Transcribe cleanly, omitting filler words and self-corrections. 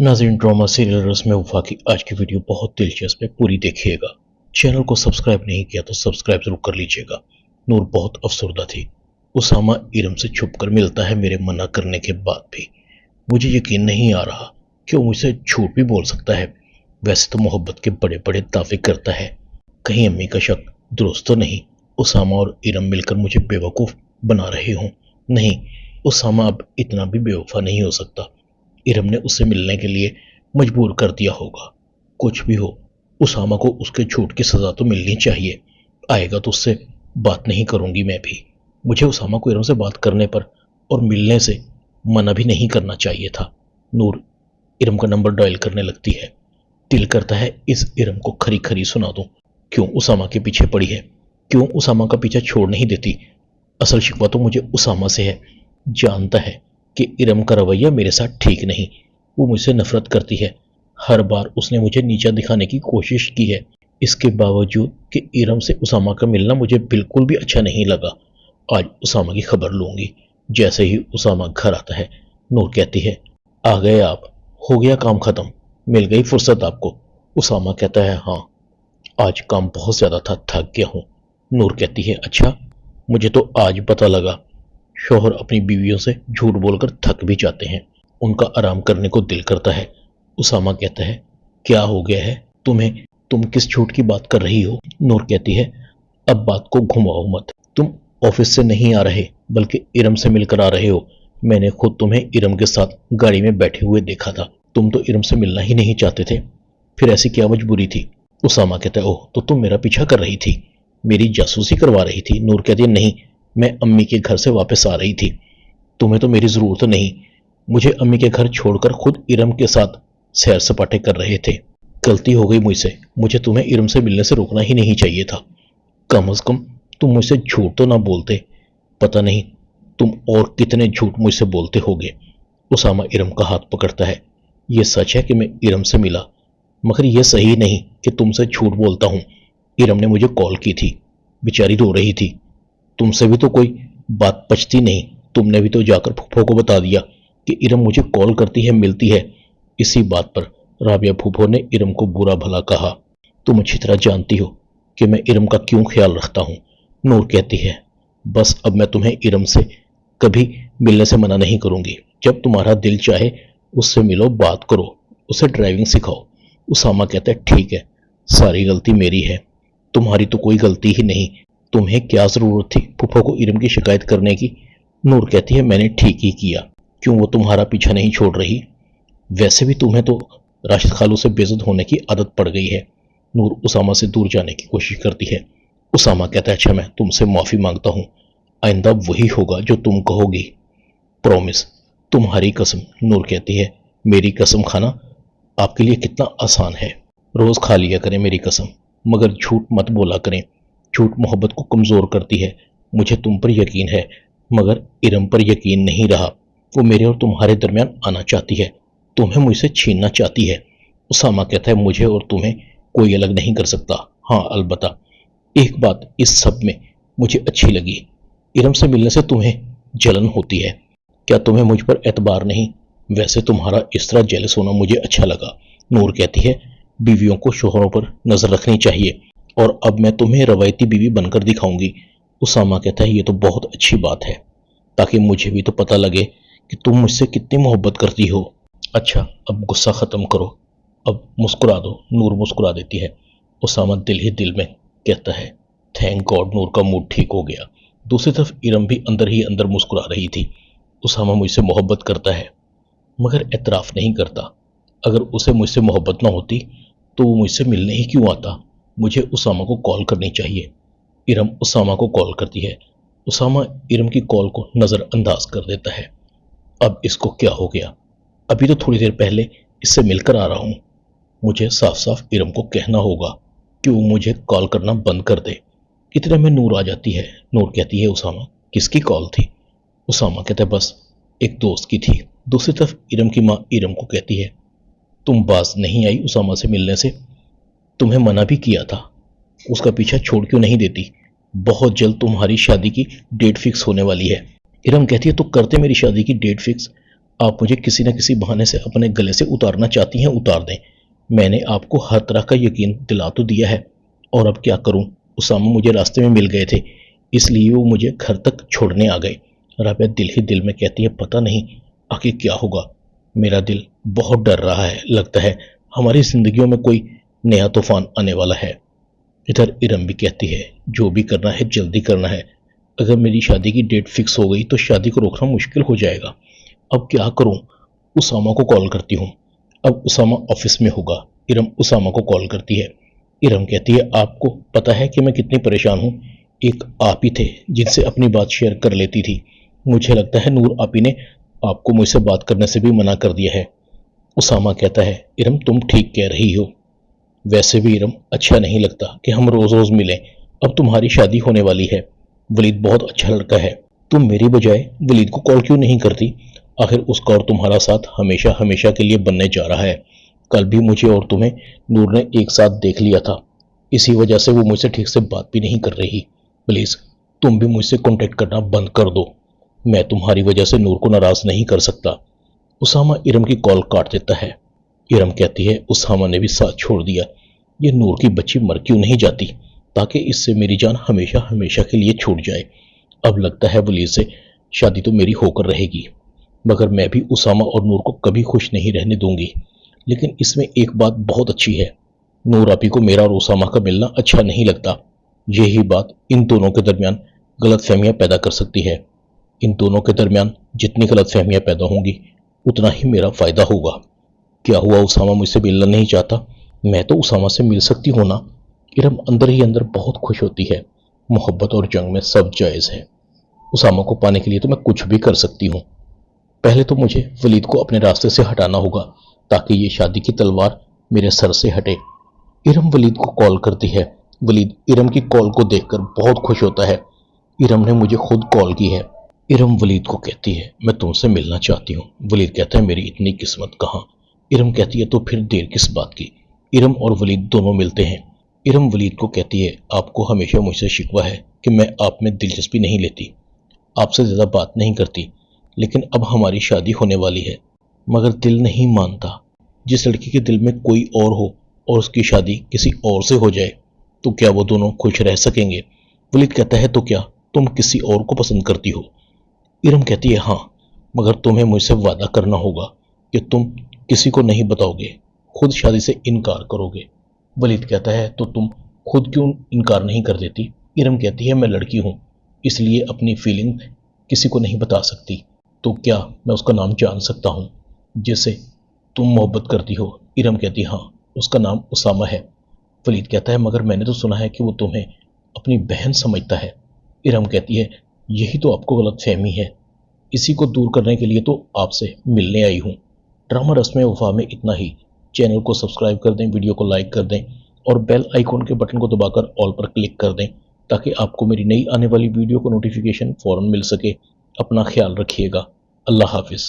नाज़रीन, drama serial रस्म वफा की आज की वीडियो बहुत दिलचस्प है, पूरी देखिएगा। चैनल को सब्सक्राइब नहीं किया तो सब्सक्राइब जरूर कर लीजिएगा। नूर बहुत अफसरदा थी। उसामा इरम से छुपकर मिलता है मेरे मना करने के बाद भी। मुझे यकीन नहीं आ रहा कि वो मुझसे झूठ भी बोल सकता है। वैसे तो मोहब्बत के बड़े बड़े दावे करता है। कहीं अम्मी का शक दुरुस्त तो नहीं? उसामा और इरम मिलकर मुझे बेवकूफ़ बना रहे हों। नहीं, उसामा अब इतना भी बेवफा नहीं हो सकता। इरम ने उससे मिलने के लिए मजबूर कर दिया होगा। कुछ भी हो, उसामा को उसके झूठ की सज़ा तो मिलनी चाहिए। आएगा तो उससे बात नहीं करूंगी मैं भी। मुझे उसामा को इरम से बात करने पर और मिलने से मना भी नहीं करना चाहिए था। नूर इरम का नंबर डायल करने लगती है। दिल करता है इस इरम को खरी खरी सुना दूं। क्यों उसामा के पीछे पड़ी है, क्यों उसामा का पीछा छोड़ नहीं देती। असल शिकवा तो मुझे उसामा से है। जानता है कि इरम का रवैया मेरे साथ ठीक नहीं। वो मुझसे नफरत करती है। हर बार उसने मुझे नीचा दिखाने की कोशिश की है। इसके बावजूद कि इरम से उसामा का मिलना मुझे बिल्कुल भी अच्छा नहीं लगा। आज उसामा की खबर लूंगी। जैसे ही उसामा घर आता है, नूर कहती है, आ गए आप, हो गया काम खत्म, मिल गई फुर्सत आपको। उसामा कहता है, हाँ, आज काम बहुत ज्यादा था, थक गया हूँ। नूर कहती है, अच्छा, मुझे तो आज पता लगा। शौहर अपनी बीवियों से झूठ बोलकर थक भी जाते हैं। उनका आराम करने को दिल करता है। उसामा कहता है, क्या हो गया है तुम्हें, तुम किस झूठ की बात कर रही हो? नूर कहती है, अब बात को घुमाओ मत। तुम ऑफिस से नहीं आ रहे बल्कि इरम से मिलकर आ रहे हो। मैंने खुद तुम्हें इरम के साथ गाड़ी में बैठे हुए देखा था। तुम तो इरम से मिलना ही नहीं चाहते थे, फिर ऐसी क्या मजबूरी थी? उसामा कहता है, ओह, तो तुम मेरा पीछा कर रही थी, मेरी जासूसी करवा रही थी? नूर कहती है, नहीं, मैं अम्मी के घर से वापस आ रही थी। तुम्हें तो मेरी जरूरत नहीं। मुझे अम्मी के घर छोड़कर खुद इरम के साथ सैर सपाटे कर रहे थे। गलती हो गई मुझसे। मुझे तुम्हें इरम से मिलने से रोकना ही नहीं चाहिए था। कम से कम तुम मुझसे झूठ तो ना बोलते। पता नहीं तुम और कितने झूठ मुझसे बोलते होगे। उसामा इरम का हाथ पकड़ता है। यह सच है कि मैं इरम से मिला, मगर यह सही नहीं कि तुमसे झूठ बोलता हूं। इरम ने मुझे कॉल की थी, बेचारी रो रही थी। तुमसे भी तो कोई बात पचती नहीं। तुमने भी तो जाकर फूफो को बता दिया कि इरम मुझे कॉल करती है, मिलती है। इसी बात पर राबिया फूफो ने इरम को बुरा भला कहा। तुम अच्छी तरह जानती हो कि मैं इरम का क्यों ख्याल रखता हूं। नूर कहती है, बस अब मैं तुम्हें इरम से कभी मिलने से मना नहीं करूंगी। जब तुम्हारा दिल चाहे उससे मिलो, बात करो, उसे ड्राइविंग सिखाओ। उसामा कहता है, ठीक है, सारी गलती मेरी है, तुम्हारी तो कोई गलती ही नहीं। तुम्हें क्या जरूरत थी फूफो को इरम की शिकायत करने की? नूर कहती है, मैंने ठीक ही किया। क्यों वो तुम्हारा पीछा नहीं छोड़ रही? वैसे भी तुम्हें तो राशिद खालू से बेइज्जत होने की आदत पड़ गई है। नूर उसामा से दूर जाने की कोशिश करती है। उसामा कहता है, अच्छा, मैं तुमसे माफी मांगता हूं। आइंदा वही होगा जो तुम कहोगी, प्रॉमिस। तुम्हारी कसम। नूर कहती है, मेरी कसम खाना आपके लिए कितना आसान है। रोज खा लिया करें मेरी कसम, मगर झूठ मत बोला करें। झूठ मोहब्बत को कमजोर करती है। मुझे तुम पर यकीन है, मगर इरम पर यकीन नहीं रहा। वो मेरे और तुम्हारे दरमियान आना चाहती है, तुम्हें मुझसे छीनना चाहती है। उसामा कहता है, मुझे और तुम्हें कोई अलग नहीं कर सकता। हाँ, अलबत्ता एक बात इस सब में मुझे अच्छी लगी, इरम से मिलने से तुम्हें जलन होती है। क्या तुम्हें मुझ पर एतबार नहीं? वैसे तुम्हारा इस तरह जेलस होना मुझे अच्छा लगा। नूर कहती है, बीवियों को शोहरों पर नजर रखनी चाहिए, और अब मैं तुम्हें रवायती बीवी बनकर दिखाऊंगी। उसामा कहता है, ये तो बहुत अच्छी बात है, ताकि मुझे भी तो पता लगे कि तुम मुझसे कितनी मोहब्बत करती हो। अच्छा, अब गुस्सा खत्म करो, अब मुस्कुरा दो। नूर मुस्कुरा देती है। उसामा दिल ही दिल में कहता है, थैंक गॉड, नूर का मूड ठीक हो गया। दूसरी तरफ इरम भी अंदर ही अंदर मुस्कुरा रही थी। उसामा मुझसे मोहब्बत करता है, मगर एतराफ नहीं करता। अगर उसे मुझसे मोहब्बत ना होती तो वो मुझसे मिलने ही क्यों आता? मुझे उसामा को कॉल करनी चाहिए। इरम उसामा को कॉल करती है। उसामा इरम की कॉल को नज़रअंदाज कर देता है। अब इसको क्या हो गया? अभी तो थोड़ी देर पहले इससे मिलकर आ रहा हूं। मुझे साफ साफ इरम को कहना होगा कि वो मुझे कॉल करना बंद कर दे। इतने में नूर आ जाती है। नूर कहती है, उसामा, किसकी कॉल थी? उसामा कहता है, बस एक दोस्त की थी। दूसरी तरफ इरम की माँ इरम को कहती है, तुम बाज नहीं आई उसामा से मिलने से? तुम्हें मना भी किया था, उसका पीछा छोड़ क्यों नहीं देती? बहुत जल्द तुम्हारी शादी की डेट फिक्स होने वाली है। इरम कहती है, तो करते मेरी शादी की डेट फिक्स। आप मुझे किसी न किसी बहाने से अपने गले से उतारना चाहती हैं, उतार दें। मैंने आपको हर तरह का यकीन दिला तो दिया है, और अब क्या करूं? उसामा मुझे रास्ते में मिल गए थे, इसलिए वो मुझे घर तक छोड़ने आ गए। राबिया दिल ही दिल में कहती है, पता नहीं आखिर क्या होगा। मेरा दिल बहुत डर रहा है, लगता है हमारी जिंदगियों में कोई नया तूफान आने वाला है। इधर इरम भी कहती है, जो भी करना है जल्दी करना है। अगर मेरी शादी की डेट फिक्स हो गई तो शादी को रोकना मुश्किल हो जाएगा। अब क्या करूं? उसामा को कॉल करती हूँ। अब उसामा ऑफिस में होगा। इरम उसामा को कॉल करती है। इरम कहती है, आपको पता है कि मैं कितनी परेशान हूँ। एक आप ही थे जिनसे अपनी बात शेयर कर लेती थी। मुझे लगता है नूर आपी ने आपको मुझसे बात करने से भी मना कर दिया है। उसामा कहता है, इरम तुम ठीक कह रही हो। वैसे भी इरम अच्छा नहीं लगता कि हम रोज रोज मिलें। अब तुम्हारी शादी होने वाली है। वलीद बहुत अच्छा लड़का है। तुम मेरी बजाय वलीद को कॉल क्यों नहीं करती? आखिर उसका और तुम्हारा साथ हमेशा हमेशा के लिए बनने जा रहा है। कल भी मुझे और तुम्हें नूर ने एक साथ देख लिया था। इसी वजह से वो मुझसे ठीक से बात भी नहीं कर रही। प्लीज तुम भी मुझसे कांटेक्ट करना बंद कर दो। मैं तुम्हारी वजह से नूर को नाराज नहीं कर सकता। उसामा इरम की कॉल काट देता है। इरम कहती है, उसामा ने भी साथ छोड़ दिया। ये नूर की बच्ची मर क्यों नहीं जाती, ताकि इससे मेरी जान हमेशा हमेशा के लिए छूट जाए। अब लगता है वलीद से शादी तो मेरी होकर रहेगी, मगर मैं भी उसामा और नूर को कभी खुश नहीं रहने दूंगी। लेकिन इसमें एक बात बहुत अच्छी है, नूर आपी को मेरा और उसामा का मिलना अच्छा नहीं लगता। यही बात इन दोनों के दरमियान गलतफहमियां पैदा कर सकती है। इन दोनों के दरमियान जितनी गलतफहमियां पैदा होंगी उतना ही मेरा फायदा होगा। क्या हुआ, उसामा मुझसे मिलना नहीं चाहता? मैं तो उसामा से मिल सकती हूं ना। इरम अंदर ही अंदर बहुत खुश होती है। मोहब्बत और जंग में सब जायज है। उसामा को पाने के लिए तो मैं कुछ भी कर सकती हूँ। पहले तो मुझे वलीद को अपने रास्ते से हटाना होगा, ताकि ये शादी की तलवार मेरे सर से हटे। इरम वलीद को कॉल करती है। वलीद इरम की कॉल को देखकर बहुत खुश होता है। इरम ने मुझे खुद कॉल की है। इरम वलीद को कहती है, मैं तुमसे मिलना चाहती हूँ। वलीद कहता है, मेरी इतनी किस्मत कहाँ। इरम कहती है, तो फिर देर किस बात की। इरम और वलीद दोनों मिलते हैं। इरम वलीद को कहती है, आपको हमेशा मुझसे शिकवा है कि मैं आप में दिलचस्पी नहीं लेती, आपसे ज्यादा बात नहीं करती। लेकिन अब हमारी शादी होने वाली है, मगर दिल नहीं मानता। जिस लड़की के दिल में कोई और हो और उसकी शादी किसी और से हो जाए, तो क्या वो दोनों खुश रह सकेंगे? वलीद कहता है, तो क्या तुम किसी और को पसंद करती हो? इरम कहती है, हाँ, मगर तुम्हें मुझसे वादा करना होगा कि तुम किसी को नहीं बताओगे, खुद शादी से इनकार करोगे। वलीद कहता है, तो तुम खुद क्यों इनकार नहीं कर देती? इरम कहती है, मैं लड़की हूं, इसलिए अपनी फीलिंग किसी को नहीं बता सकती। तो क्या मैं उसका नाम जान सकता हूं जिससे तुम मोहब्बत करती हो? इरम कहती है, हाँ, उसका नाम उसामा है। वलीद कहता है, मगर मैंने तो सुना है कि वो तुम्हें अपनी बहन समझता है। इरम कहती है, यही तो आपको गलत फहमी है। इसी को दूर करने के लिए तो आपसे मिलने आई हूँ। ड्रामा रस्म वफा में इतना ही। चैनल को सब्सक्राइब कर दें, वीडियो को लाइक कर दें और बेल आइकॉन के बटन को दबाकर ऑल पर क्लिक कर दें, ताकि आपको मेरी नई आने वाली वीडियो को नोटिफिकेशन फौरन मिल सके। अपना ख्याल रखिएगा। अल्लाह हाफिज़।